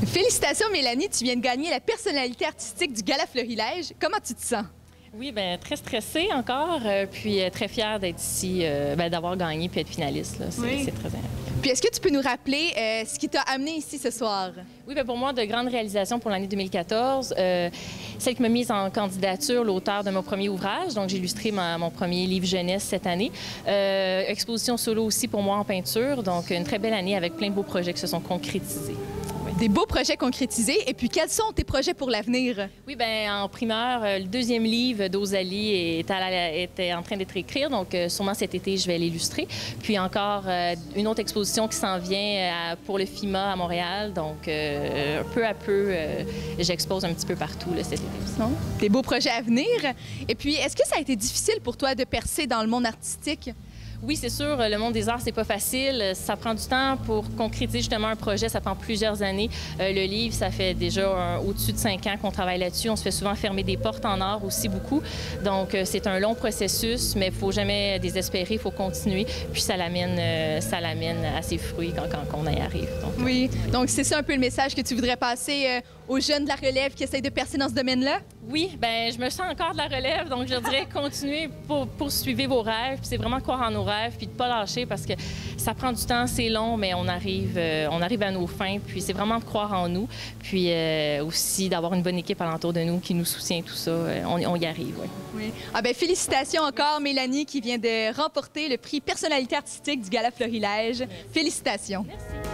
Félicitations, Mélanie, tu viens de gagner la personnalité artistique du Gala Florilège. Comment tu te sens? Oui, bien, très stressée encore, puis très fière d'être ici, d'avoir gagné puis être finaliste. C'est très agréable. Puis est-ce que tu peux nous rappeler ce qui t'a amené ici ce soir? Oui, bien, pour moi, de grandes réalisations pour l'année 2014. Celle qui m'a mise en candidature, l'auteur de mon premier ouvrage. Donc, j'ai illustré mon premier livre jeunesse cette année. Exposition solo aussi pour moi en peinture. Donc, une très belle année avec plein de beaux projets qui se sont concrétisés. Des beaux projets concrétisés. Et puis, quels sont tes projets pour l'avenir? Oui, bien, en primeur, le deuxième livre d'Osalie était en train d'être écrit. Donc, sûrement cet été, je vais l'illustrer. Puis encore une autre exposition qui s'en vient pour le FIMA à Montréal. Donc, peu à peu, j'expose un petit peu partout là, cet été aussi. Des beaux projets à venir. Et puis, est-ce que ça a été difficile pour toi de percer dans le monde artistique? Oui, c'est sûr, le monde des arts, c'est pas facile. Ça prend du temps pour concrétiser justement un projet. Ça prend plusieurs années. Le livre, ça fait déjà au-dessus de 5 ans qu'on travaille là-dessus. On se fait souvent fermer des portes en art aussi beaucoup. Donc, c'est un long processus, mais il faut jamais désespérer, il faut continuer. Puis ça l'amène à ses fruits quand on y arrive. Donc, oui, donc c'est ça un peu le message que tu voudrais passer aux jeunes de la relève qui essayent de percer dans ce domaine-là? Oui, bien, je me sens encore de la relève, donc je dirais continuer pour poursuivre vos rêves. Puis c'est vraiment croire en nos rêves, puis de ne pas lâcher parce que ça prend du temps, c'est long, mais on arrive à nos fins. Puis c'est vraiment de croire en nous, puis aussi d'avoir une bonne équipe alentour de nous qui nous soutient, tout ça. On y arrive, oui. Oui. Ah ben félicitations encore, Mélanie, qui vient de remporter le prix Personnalité artistique du Gala Florilège. Félicitations. Merci.